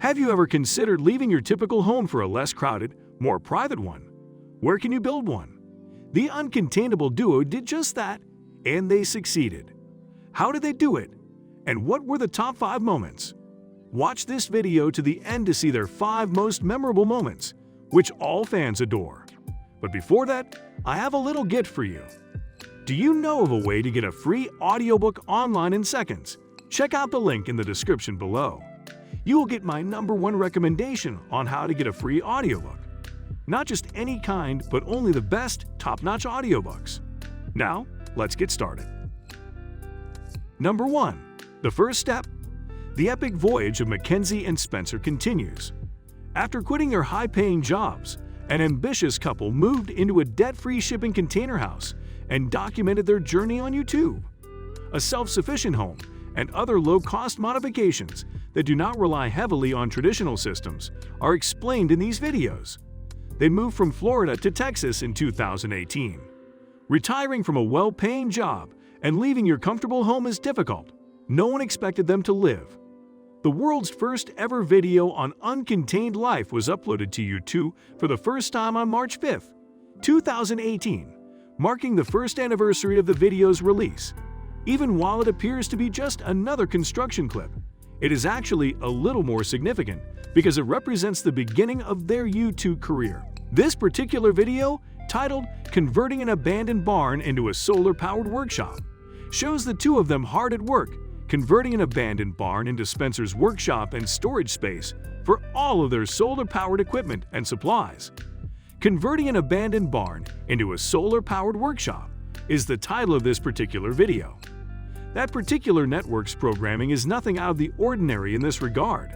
Have you ever considered leaving your typical home for a less crowded, more private one? Where can you build one? The Uncontainable duo did just that, and they succeeded. How did they do it? And what were the top 5 moments? Watch this video to the end to see their 5 most memorable moments, which all fans adore. But before that, I have a little gift for you. Do you know of a way to get a free audiobook online in seconds? Check out the link in the description below. You will get my #1 recommendation on how to get a free audiobook. Not just any kind, but only the best, top-notch audiobooks. Now, let's get started. Number 1. The first step. The epic voyage of Mackenzie and Spencer continues. After quitting their high-paying jobs, an ambitious couple moved into a debt-free shipping container house and documented their journey on YouTube. A self-sufficient home and other low-cost modifications that do not rely heavily on traditional systems are explained in these videos. They moved from Florida to Texas in 2018. Retiring from a well-paying job and leaving your comfortable home is difficult. No one expected them to live. The world's first ever video on Uncontained life was uploaded to YouTube for the first time on March 5, 2018, marking the first anniversary of the video's release. Even while it appears to be just another construction clip, it is actually a little more significant because it represents the beginning of their YouTube career. This particular video, titled "Converting an Abandoned Barn into a Solar-Powered Workshop," shows the two of them hard at work, converting an abandoned barn into Spencer's workshop and storage space for all of their solar-powered equipment and supplies. Converting an abandoned barn into a solar-powered workshop is the title of this particular video. That particular network's programming is nothing out of the ordinary in this regard.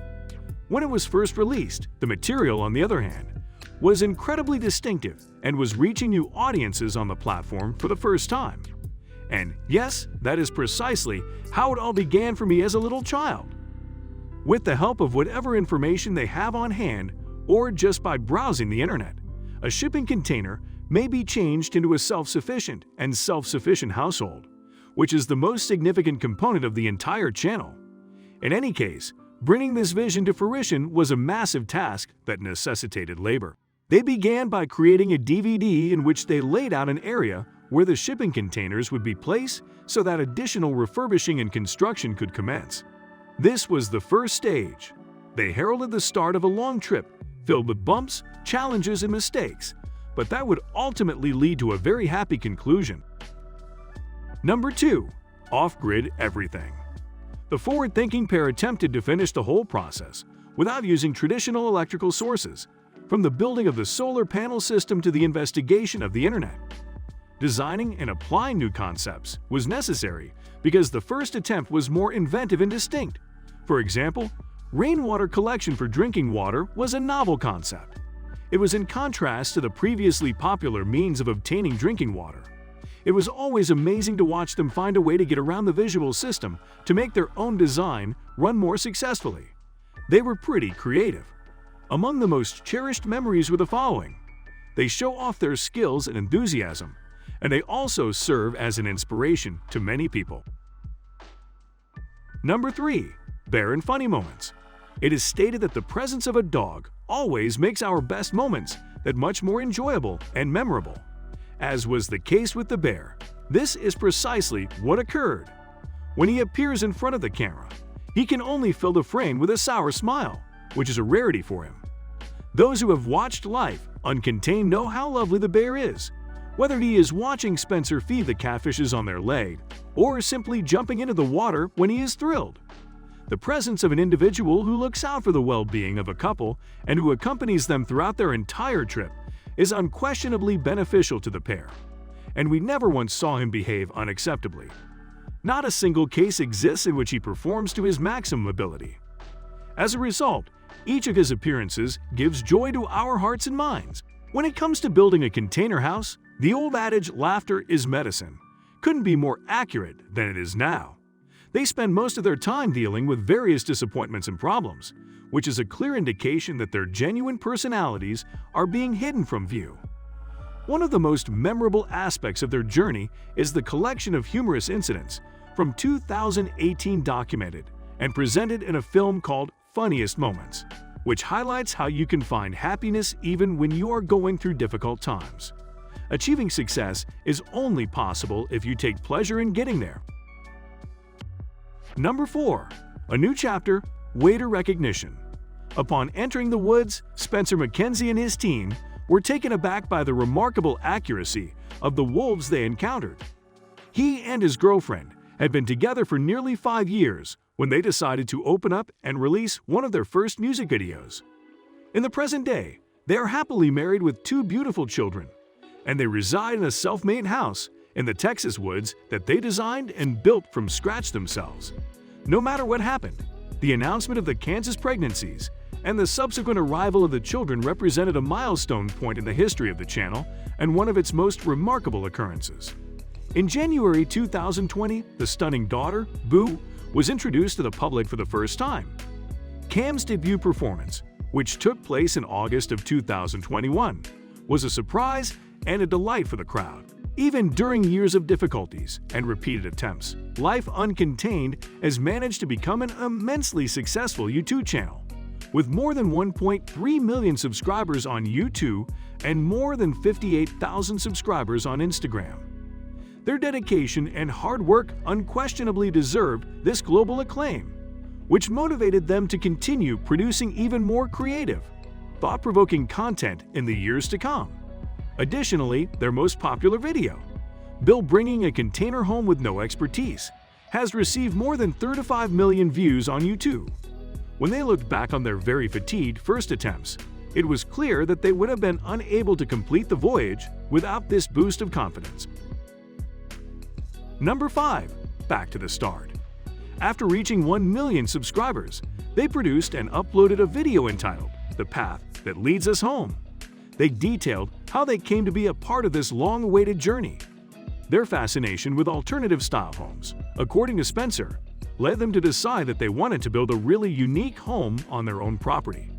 When it was first released, the material, on the other hand, was incredibly distinctive and was reaching new audiences on the platform for the first time. And yes, that is precisely how it all began for me as a little child. With the help of whatever information they have on hand, or just by browsing the internet, a shipping container may be changed into a self-sufficient and self-sufficient household, which is the most significant component of the entire channel. In any case, bringing this vision to fruition was a massive task that necessitated labor. They began by creating a DVD in which they laid out an area where the shipping containers would be placed so that additional refurbishing and construction could commence. This was the first stage. They heralded the start of a long trip filled with bumps, challenges, and mistakes, but that would ultimately lead to a very happy conclusion. Number 2. OffGrid Everything. The forward-thinking pair attempted to finish the whole process without using traditional electrical sources, from the building of the solar panel system to the investigation of the internet. Designing and applying new concepts was necessary because the first attempt was more inventive and distinct. For example, rainwater collection for drinking water was a novel concept. It was in contrast to the previously popular means of obtaining drinking water. It was always amazing to watch them find a way to get around the visual system to make their own design run more successfully. They were pretty creative. Among the most cherished memories were the following. They show off their skills and enthusiasm, and they also serve as an inspiration to many people. Number 3. Bear and funny moments. It is stated that the presence of a dog always makes our best moments that much more enjoyable and memorable. As was the case with the bear, this is precisely what occurred. When he appears in front of the camera, he can only fill the frame with a sour smile, which is a rarity for him. Those who have watched life Uncontained know how lovely the bear is, whether he is watching Spencer feed the catfishes on their leg or simply jumping into the water when he is thrilled. The presence of an individual who looks out for the well-being of a couple and who accompanies them throughout their entire trip is unquestionably beneficial to the pair, and we never once saw him behave unacceptably. Not a single case exists in which he performs to his maximum ability. As a result, each of his appearances gives joy to our hearts and minds. When it comes to building a container house, the old adage, "laughter is medicine," couldn't be more accurate than it is now. They spend most of their time dealing with various disappointments and problems, which is a clear indication that their genuine personalities are being hidden from view. One of the most memorable aspects of their journey is the collection of humorous incidents from 2018 documented and presented in a film called Funniest Moments, which highlights how you can find happiness even when you are going through difficult times. Achieving success is only possible if you take pleasure in getting there. Number 4. A new chapter, Waiter Recognition. Upon entering the woods, Spencer Mackenzie and his team were taken aback by the remarkable accuracy of the wolves they encountered. He and his girlfriend had been together for nearly 5 years when they decided to open up and release one of their first music videos. In the present day, they are happily married with 2 beautiful children, and they reside in a self-made house in the Texas woods that they designed and built from scratch themselves. No matter what happened, the announcement of the Kansas pregnancies and the subsequent arrival of the children represented a milestone point in the history of the channel and one of its most remarkable occurrences. In January 2020, the stunning daughter, Boo, was introduced to the public for the first time. Cam's debut performance, which took place in August of 2021, was a surprise and a delight for the crowd. Even during years of difficulties and repeated attempts, Life Uncontained has managed to become an immensely successful YouTube channel. With more than 1.3 million subscribers on YouTube and more than 58,000 subscribers on Instagram. Their dedication and hard work unquestionably deserved this global acclaim, which motivated them to continue producing even more creative, thought-provoking content in the years to come. Additionally, their most popular video, Bill Bringing a Container Home with No Expertise, has received more than 35 million views on YouTube. When they looked back on their very fatigued first attempts, it was clear that they would have been unable to complete the voyage without this boost of confidence. Number 5. Back to the start. After reaching 1 million subscribers, they produced and uploaded a video entitled The Path That Leads Us Home. They detailed how they came to be a part of this long-awaited journey. Their fascination with alternative-style homes, according to Spencer, led them to decide that they wanted to build a really unique home on their own property.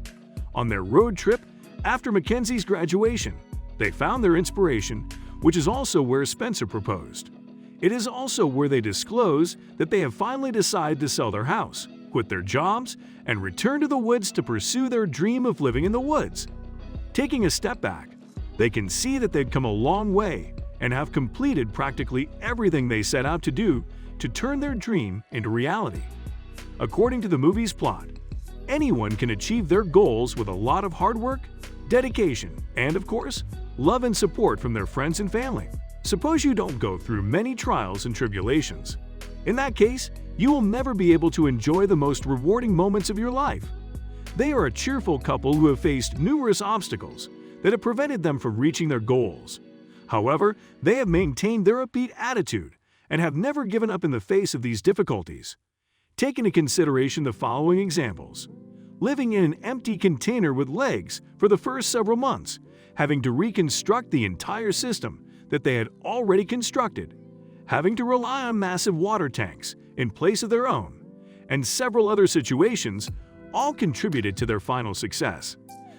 On their road trip after Mackenzie's graduation, they found their inspiration, which is also where Spencer proposed. It is also where they disclose that they have finally decided to sell their house, quit their jobs, and return to the woods to pursue their dream of living in the woods. Taking a step back, they can see that they've come a long way and have completed practically everything they set out to do to turn their dream into reality. According to the movie's plot, anyone can achieve their goals with a lot of hard work, dedication, and of course, love and support from their friends and family. Suppose you don't go through many trials and tribulations. In that case, you will never be able to enjoy the most rewarding moments of your life. They are a cheerful couple who have faced numerous obstacles that have prevented them from reaching their goals. However, they have maintained their upbeat attitude and have never given up in the face of these difficulties. Take into consideration the following examples. Living in an empty container with legs for the first several months, having to reconstruct the entire system that they had already constructed, having to rely on massive water tanks in place of their own, and several other situations all contributed to their final success.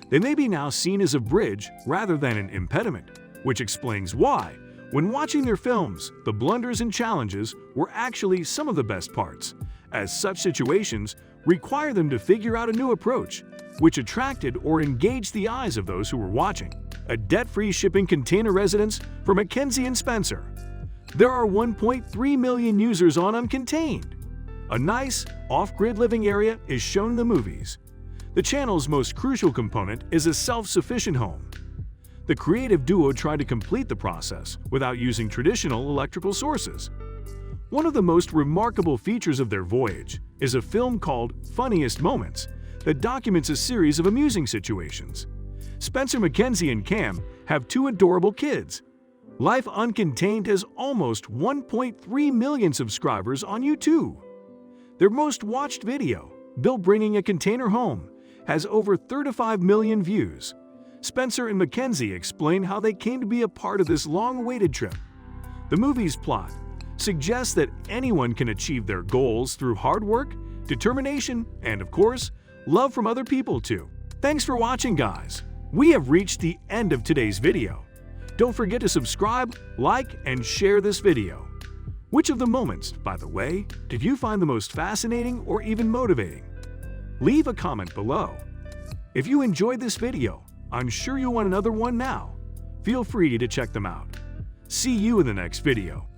They may be now seen as a bridge rather than an impediment, which explains why, when watching their films, the blunders and challenges were actually some of the best parts, as such situations require them to figure out a new approach, which attracted or engaged the eyes of those who were watching. A debt-free shipping container residence for Mackenzie and Spencer. There are 1.3 million users on Uncontained. A nice, off-grid living area is shown in the movies. The channel's most crucial component is a self-sufficient home. The creative duo tried to complete the process without using traditional electrical sources. One of the most remarkable features of their voyage is a film called Funniest Moments that documents a series of amusing situations. Spencer Mackenzie and Cam have 2 adorable kids. Life Uncontained has almost 1.3 million subscribers on YouTube. Their most watched video, Bill Bringing a Container Home, has over 35 million views. Spencer and Mackenzie explain how they came to be a part of this long-awaited trip. The movie's plot suggests that anyone can achieve their goals through hard work, determination, and of course, love from other people too. Thanks for watching, guys. We have reached the end of today's video. Don't forget to subscribe, like, and share this video. Which of the moments, by the way, did you find the most fascinating or even motivating? Leave a comment below. If you enjoyed this video, I'm sure you want another one now. Feel free to check them out. See you in the next video.